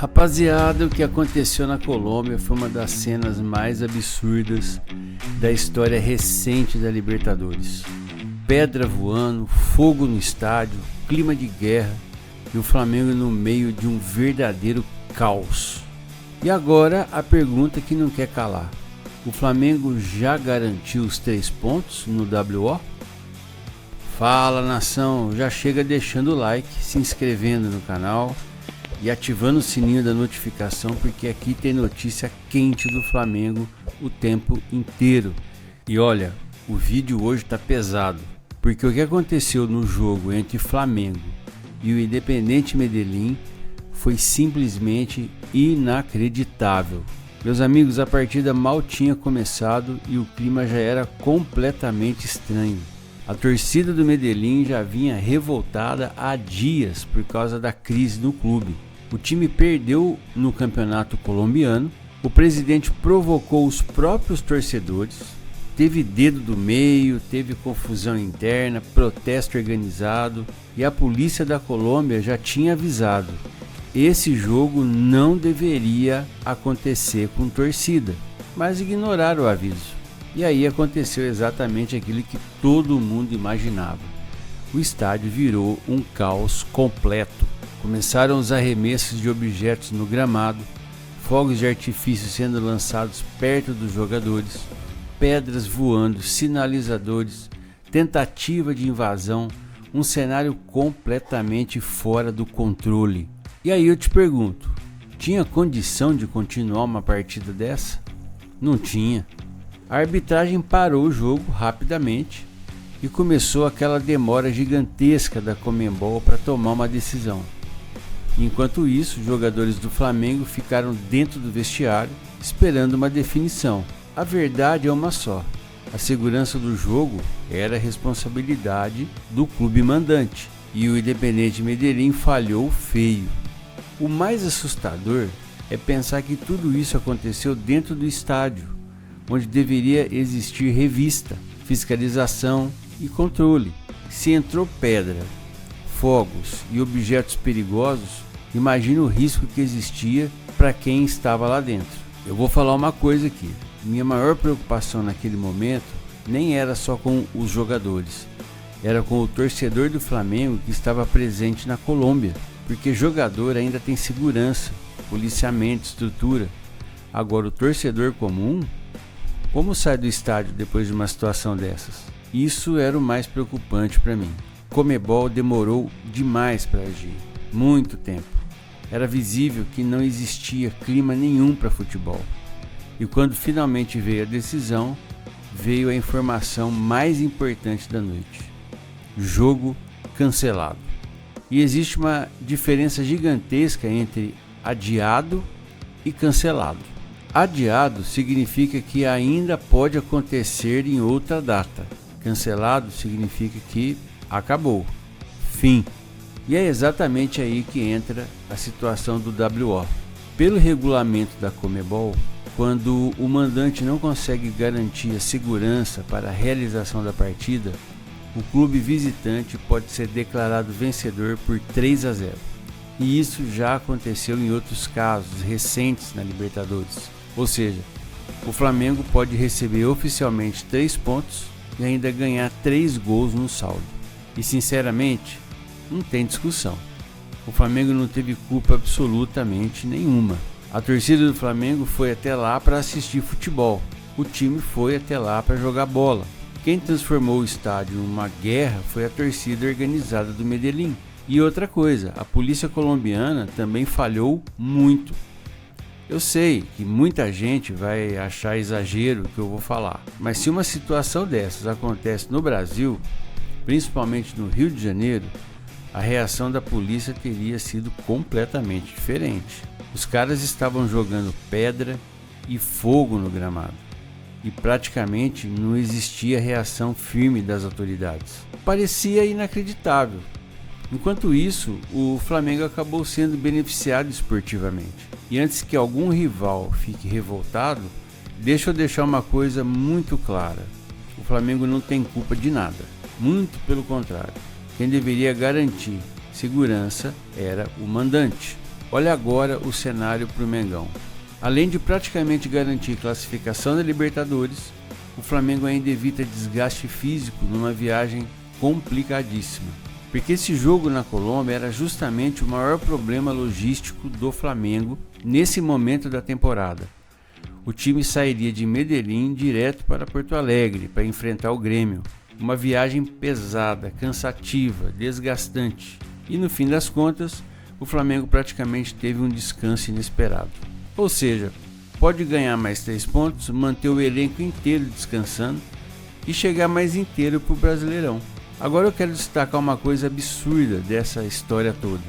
Rapaziada, o que aconteceu na Colômbia foi uma das cenas mais absurdas da história recente da Libertadores. Pedra voando, fogo no estádio, clima de guerra e o Flamengo no meio de um verdadeiro caos. E agora a pergunta que não quer calar: o Flamengo já garantiu os 3 pontos no WO? Fala, nação, já chega deixando o like, se inscrevendo no canal e ativando o sininho da notificação, porque aqui tem notícia quente do Flamengo o tempo inteiro. E olha, o vídeo hoje tá pesado, porque o que aconteceu no jogo entre Flamengo e o Independiente Medellín foi simplesmente inacreditável. Meus amigos, a partida mal tinha começado e o clima já era completamente estranho. A torcida do Medellín já vinha revoltada há dias por causa da crise no clube. O time perdeu no campeonato colombiano, o presidente provocou os próprios torcedores, teve dedo do meio, teve confusão interna, protesto organizado e a polícia da Colômbia já tinha avisado: esse jogo não deveria acontecer com torcida, mas ignoraram o aviso. E aí aconteceu exatamente aquilo que todo mundo imaginava. O estádio virou um caos completo. Começaram os arremessos de objetos no gramado, fogos de artifício sendo lançados perto dos jogadores, pedras voando, sinalizadores, tentativa de invasão, um cenário completamente fora do controle. E aí eu te pergunto, tinha condição de continuar uma partida dessa? Não tinha. A arbitragem parou o jogo rapidamente e começou aquela demora gigantesca da Conmebol para tomar uma decisão. Enquanto isso, os jogadores do Flamengo ficaram dentro do vestiário esperando uma definição. A verdade é uma só: a segurança do jogo era responsabilidade do clube mandante e o Independiente Medellín falhou feio. O mais assustador é pensar que tudo isso aconteceu dentro do estádio, onde deveria existir revista, fiscalização e controle. Se entrou pedra, fogos e objetos perigosos, imagina o risco que existia para quem estava lá dentro. Eu vou falar uma coisa aqui: minha maior preocupação naquele momento nem era só com os jogadores, era com o torcedor do Flamengo que estava presente na Colômbia, porque jogador ainda tem segurança, policiamento, estrutura. Agora o torcedor comum, como sai do estádio depois de uma situação dessas? Isso era o mais preocupante para mim. Conmebol demorou demais para agir, muito tempo. Era visível que não existia clima nenhum para futebol. E quando finalmente veio a decisão, veio a informação mais importante da noite: jogo cancelado. E existe uma diferença gigantesca entre adiado e cancelado. Adiado significa que ainda pode acontecer em outra data. Cancelado significa que acabou, fim. E é exatamente aí que entra a situação do WO. Pelo regulamento da Conmebol, quando o mandante não consegue garantir a segurança para a realização da partida, o clube visitante pode ser declarado vencedor por 3-0. E isso já aconteceu em outros casos recentes na Libertadores. Ou seja, o Flamengo pode receber oficialmente 3 pontos e ainda ganhar 3 gols no saldo. E sinceramente, não tem discussão. O Flamengo não teve culpa absolutamente nenhuma. A torcida do Flamengo foi até lá para assistir futebol. O time foi até lá para jogar bola. Quem transformou o estádio numa guerra foi a torcida organizada do Medellín. E outra coisa, a polícia colombiana também falhou muito. Eu sei que muita gente vai achar exagero o que eu vou falar, mas se uma situação dessas acontece no Brasil, principalmente no Rio de Janeiro, a reação da polícia teria sido completamente diferente. Os caras estavam jogando pedra e fogo no gramado e praticamente não existia reação firme das autoridades. Parecia inacreditável. Enquanto isso, o Flamengo acabou sendo beneficiado esportivamente. E antes que algum rival fique revoltado, deixa eu deixar uma coisa muito clara: o Flamengo não tem culpa de nada, muito pelo contrário. Quem deveria garantir segurança era o mandante. Olha agora o cenário para o Mengão. Além de praticamente garantir classificação da Libertadores, o Flamengo ainda evita desgaste físico numa viagem complicadíssima. Porque esse jogo na Colômbia era justamente o maior problema logístico do Flamengo nesse momento da temporada. O time sairia de Medellín direto para Porto Alegre para enfrentar o Grêmio. Uma viagem pesada, cansativa, desgastante. E no fim das contas, o Flamengo praticamente teve um descanso inesperado. Ou seja, pode ganhar mais 3 pontos, manter o elenco inteiro descansando e chegar mais inteiro para o Brasileirão. Agora eu quero destacar uma coisa absurda dessa história toda.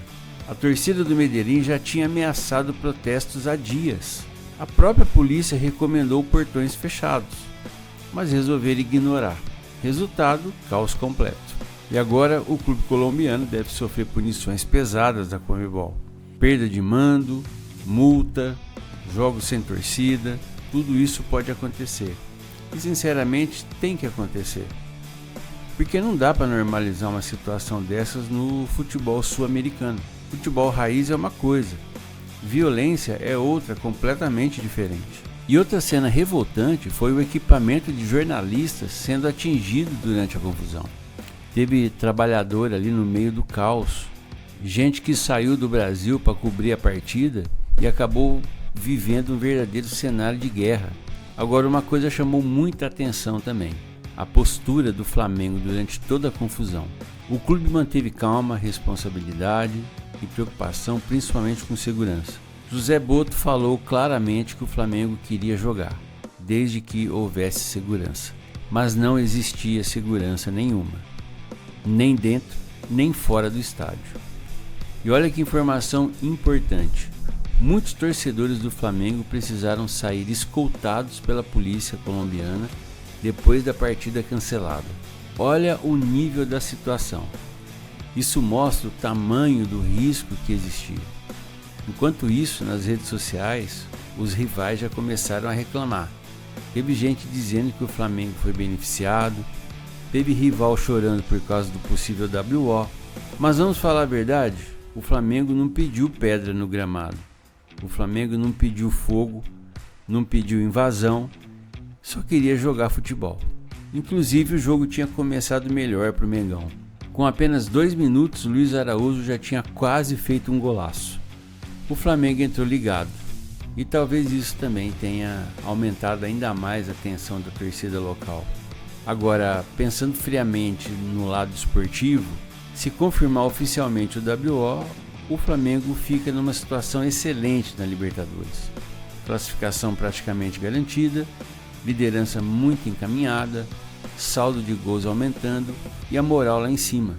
A torcida do Medellín já tinha ameaçado protestos há dias. A própria polícia recomendou portões fechados, mas resolveram ignorar. Resultado, caos completo. E agora o clube colombiano deve sofrer punições pesadas da Conmebol. Perda de mando, multa, jogos sem torcida, tudo isso pode acontecer. E sinceramente tem que acontecer. Porque não dá para normalizar uma situação dessas no futebol sul-americano. Futebol raiz é uma coisa, violência é outra completamente diferente. E outra cena revoltante foi o equipamento de jornalistas sendo atingido durante a confusão. Teve trabalhador ali no meio do caos, gente que saiu do Brasil para cobrir a partida e acabou vivendo um verdadeiro cenário de guerra. Agora, uma coisa chamou muita atenção também: a postura do Flamengo durante toda a confusão. O clube manteve calma, responsabilidade e preocupação, principalmente com segurança. José Botto falou claramente que o Flamengo queria jogar, desde que houvesse segurança. Mas não existia segurança nenhuma, nem dentro, nem fora do estádio. E olha que informação importante: muitos torcedores do Flamengo precisaram sair escoltados pela polícia colombiana depois da partida cancelada. Olha o nível da situação. Isso mostra o tamanho do risco que existia. Enquanto isso, nas redes sociais, os rivais já começaram a reclamar. Teve gente dizendo que o Flamengo foi beneficiado, teve rival chorando por causa do possível WO. Mas vamos falar a verdade, o Flamengo não pediu pedra no gramado. O Flamengo não pediu fogo, não pediu invasão, só queria jogar futebol. Inclusive o jogo tinha começado melhor para o Mengão. Com apenas 2 minutos, Luiz Araújo já tinha quase feito um golaço. O Flamengo entrou ligado e talvez isso também tenha aumentado ainda mais a tensão da torcida local. Agora, pensando friamente no lado esportivo, se confirmar oficialmente o WO, o Flamengo fica numa situação excelente na Libertadores. Classificação praticamente garantida, liderança muito encaminhada, saldo de gols aumentando e a moral lá em cima.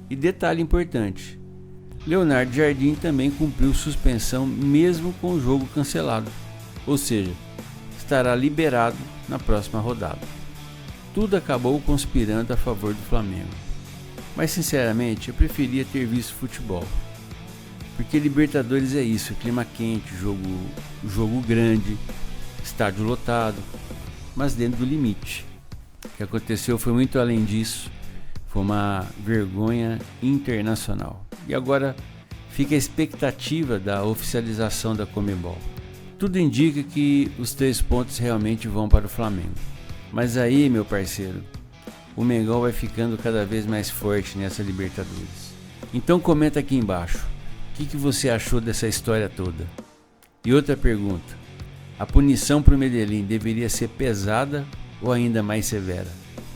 E detalhe importante: Leonardo Jardim também cumpriu suspensão mesmo com o jogo cancelado, ou seja, estará liberado na próxima rodada. Tudo acabou conspirando a favor do Flamengo. Mas sinceramente eu preferia ter visto futebol, porque Libertadores é isso, clima quente, jogo grande, estádio lotado, mas dentro do limite. O que aconteceu foi muito além disso, foi uma vergonha internacional. E agora fica a expectativa da oficialização da Conmebol. Tudo indica que os 3 pontos realmente vão para o Flamengo. Mas aí, meu parceiro, o Mengão vai ficando cada vez mais forte nessa Libertadores. Então comenta aqui embaixo, o que você achou dessa história toda? E outra pergunta: a punição para o Medellín deveria ser pesada ou ainda mais severa?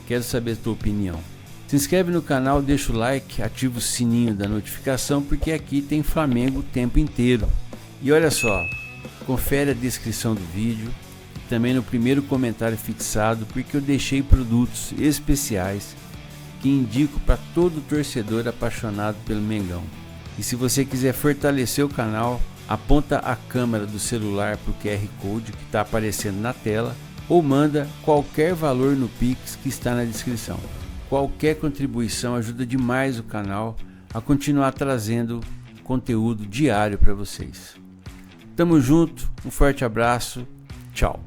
Quero saber a tua opinião. Se inscreve no canal, deixa o like, ativa o sininho da notificação, porque aqui tem Flamengo o tempo inteiro. E olha só, confere a descrição do vídeo e também no primeiro comentário fixado, porque eu deixei produtos especiais que indico para todo torcedor apaixonado pelo Mengão. E se você quiser fortalecer o canal, aponta a câmera do celular para o QR Code que está aparecendo na tela ou manda qualquer valor no Pix que está na descrição. Qualquer contribuição ajuda demais o canal a continuar trazendo conteúdo diário para vocês. Tamo junto, um forte abraço, tchau!